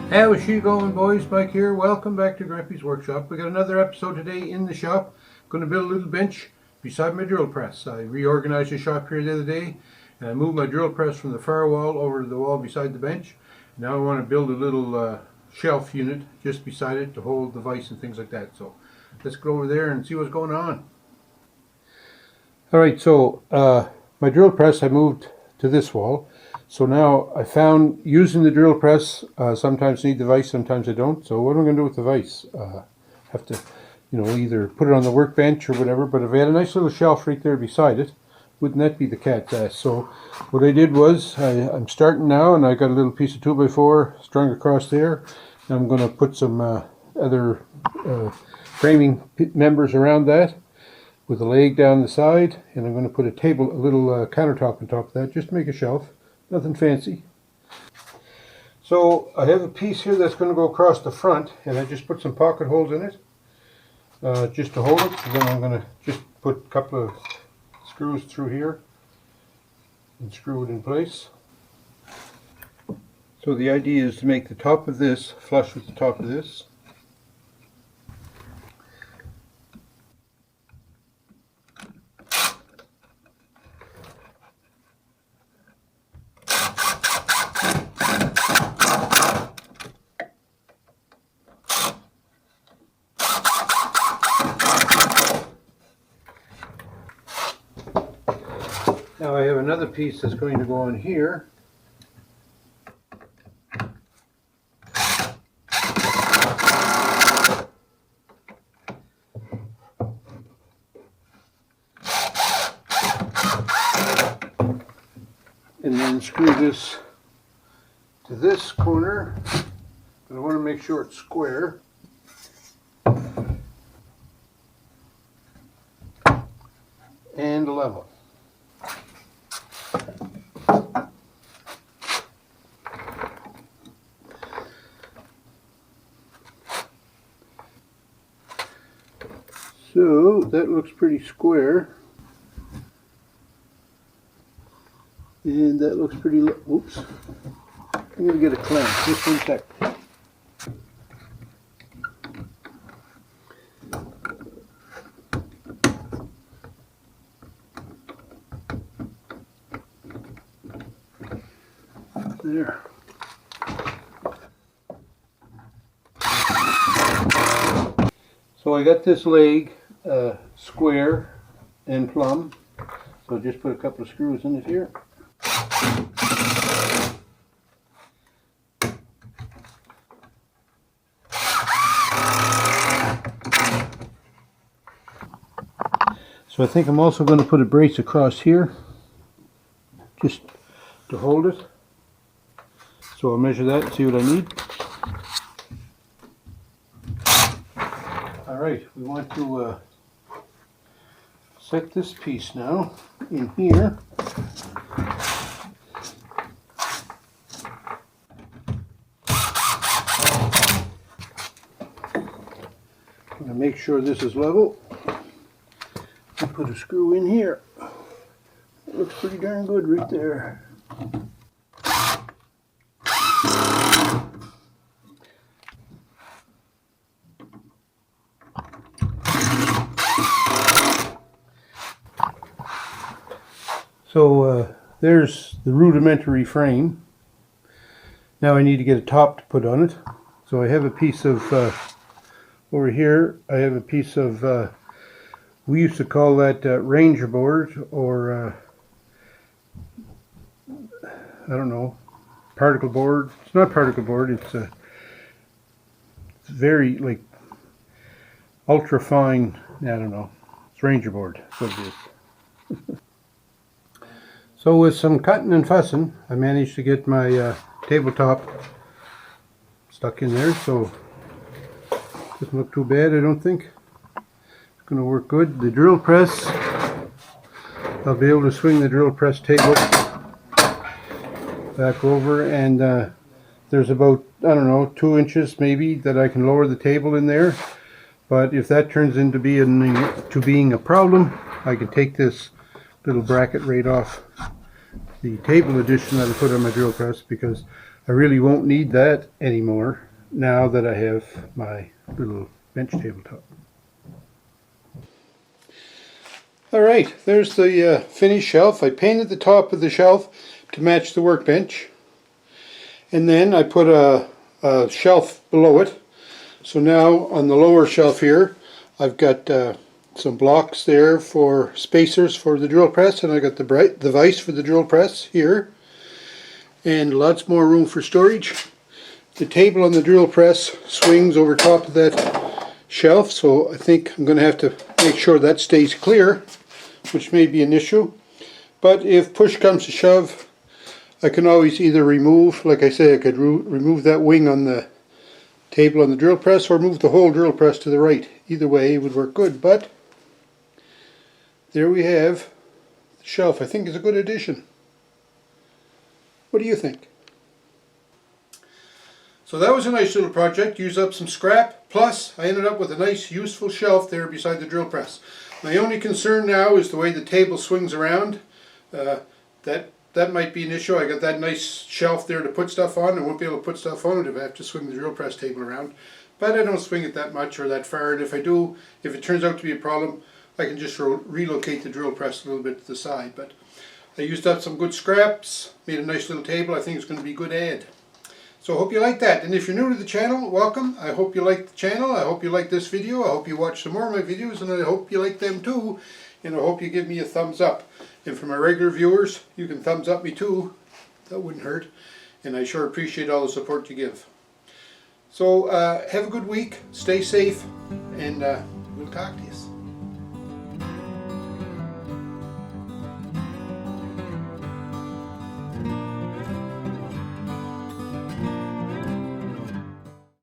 How's she going, boys? Mike here. Welcome back to Grampie's workshop. We got another episode today in the shop. Going to build a little bench beside my drill press. I reorganized the shop here the other day and I moved my drill press from the far wall over to the wall beside the bench. Now I want to build a little shelf unit just beside it to hold the vise and things like that. So let's go over there and see what's going on. Alright, so my drill press I moved to this wall. So now I found using the drill press, sometimes need the vise, sometimes I don't. So what am I going to do with the vise? Have to, either put it on the workbench or whatever. But if I had a nice little shelf right there beside it, wouldn't that be the cat's ass? So what I did was, I'm starting now, and I got a little piece of 2x4 strung across there. And I'm going to put some other framing members around that with a leg down the side, and I'm going to put a little countertop on top of that, just to make a shelf. Nothing fancy. So I have a piece here that's going to go across the front, and I just put some pocket holes in it just to hold it. And then I'm going to just put a couple of screws through here and screw it in place. So the idea is to make the top of this flush with the top of this. Now I have another piece that's going to go on here. And then screw this to this corner. But I want to make sure it's square. And level. So that looks pretty square, and that looks pretty, oops, I'm going to get a clamp, just one sec. There. So I got this leg square and plumb, so just put a couple of screws in it here. So I think I'm also going to put a brace across here just to hold it. So I'll measure that and see what I need. Alright, we want to set this piece now in here. I'm going to make sure this is level. I'll put a screw in here. It looks pretty darn good right there. So there's the rudimentary frame. Now I need to get a top to put on it. So I have a piece of, over here, I have a piece of, we used to call that Ranger board, or I don't know, particle board. It's not particle board, it's very like ultra fine, I don't know, it's Ranger board, that's what it is. So with some cutting and fussing, I managed to get my tabletop stuck in there, so doesn't look too bad, I don't think. It's going to work good. The drill press, I'll be able to swing the drill press table back over, and there's about, I don't know, 2 inches maybe that I can lower the table in there. But if that turns into being a problem, I can take this little bracket right off the table addition that I put on my drill press, because I really won't need that anymore now that I have my little bench tabletop. Alright, there's the finished shelf. I painted the top of the shelf to match the workbench. And then I put a shelf below it. So now on the lower shelf here, I've got some blocks there for spacers for the drill press, and I got the vise for the drill press here. And lots more room for storage. The table on the drill press swings over top of that shelf, so I think I'm going to have to make sure that stays clear, which may be an issue. But if push comes to shove, I can always either remove, like I say, I could remove that wing on the table on the drill press, or move the whole drill press to the right. Either way it would work good, but there we have the shelf. I think it's a good addition. What do you think? So that was a nice little project. Used up some scrap, plus I ended up with a nice useful shelf there beside the drill press. My only concern now is the way the table swings around. That might be an issue. I got that nice shelf there to put stuff on. I won't be able to put stuff on it if I have to swing the drill press table around. But I don't swing it that much or that far, and if I do, if it turns out to be a problem, I can just relocate the drill press a little bit to the side. But I used up some good scraps, made a nice little table. I think it's going to be a good add. So I hope you like that. And if you're new to the channel, welcome. I hope you like the channel. I hope you like this video. I hope you watch some more of my videos, and I hope you like them too. And I hope you give me a thumbs up. And for my regular viewers, you can thumbs up me too. That wouldn't hurt. And I sure appreciate all the support you give. So have a good week. Stay safe. And we'll talk to you.